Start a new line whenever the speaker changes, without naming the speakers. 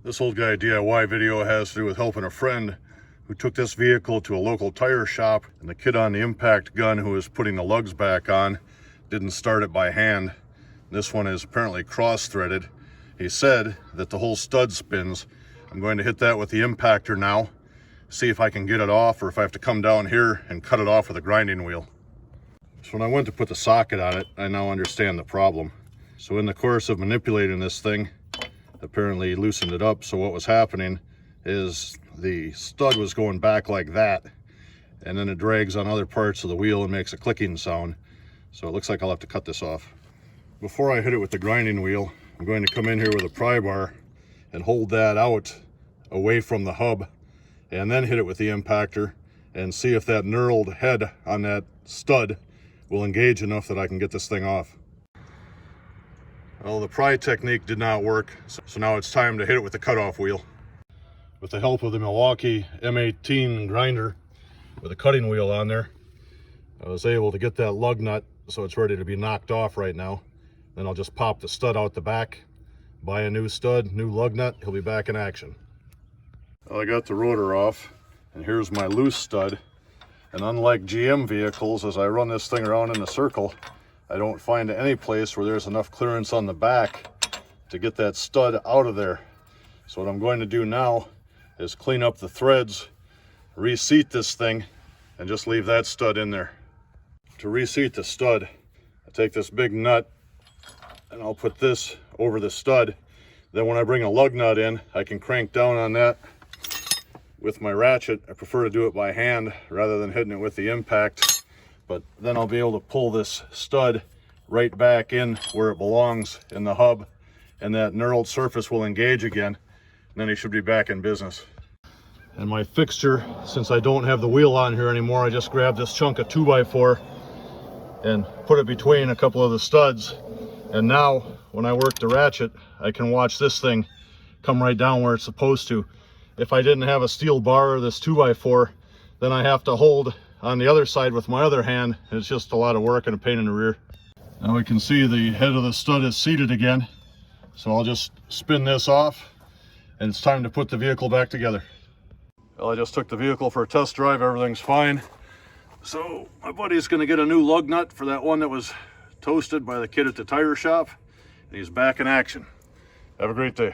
This old guy DIY video has to do with helping a friend who took this vehicle to a local tire shop, and the kid on the impact gun who was putting the lugs back on didn't start it by hand. This one is apparently cross-threaded. He said that the whole stud spins. I'm going to hit that with the impactor now, see if I can get it off or if I have to come down here and cut it off with a grinding wheel. So when I went to put the socket on it, I now understand the problem. So in the course of manipulating this thing, apparently loosened it up. So what was happening is the stud was going back like that, and then it drags on other parts of the wheel and makes a clicking sound. So it looks like I'll have to cut this off. Before I hit it with the grinding wheel, I'm going to come in here with a pry bar and hold that out away from the hub, and then hit it with the impactor and see if that knurled head on that stud will engage enough that I can get this thing off. Well, the pry technique did not work, so now it's time to hit it with the cutoff wheel. With the help of the Milwaukee M18 grinder with a cutting wheel on there, I was able to get that lug nut so it's ready to be knocked off right now. Then I'll just pop the stud out the back, buy a new stud, new lug nut, he'll be back in action. Well, I got the rotor off, and here's my loose stud. And unlike GM vehicles, as I run this thing around in a circle, I don't find any place where there's enough clearance on the back to get that stud out of there. So what I'm going to do now is clean up the threads, reseat this thing, and just leave that stud in there. To reseat the stud, I take this big nut and I'll put this over the stud. Then when I bring a lug nut in, I can crank down on that with my ratchet. I prefer to do it by hand rather than hitting it with the impact. But then I'll be able to pull this stud right back in where it belongs in the hub, and that knurled surface will engage again, and then he should be back in business. And my fixture, since I don't have the wheel on here anymore, I just grabbed this chunk of 2x4 and put it between a couple of the studs. And now when I work the ratchet, I can watch this thing come right down where it's supposed to. If I didn't have a steel bar or this 2x4, then I have to hold on the other side with my other hand. It's just a lot of work and a pain in the rear. Now we can see the head of the stud is seated again. So I'll just spin this off, and it's time to put the vehicle back together. Well, I just took the vehicle for a test drive, everything's fine. So my buddy's gonna get a new lug nut for that one that was toasted by the kid at the tire shop, and he's back in action. Have a great day.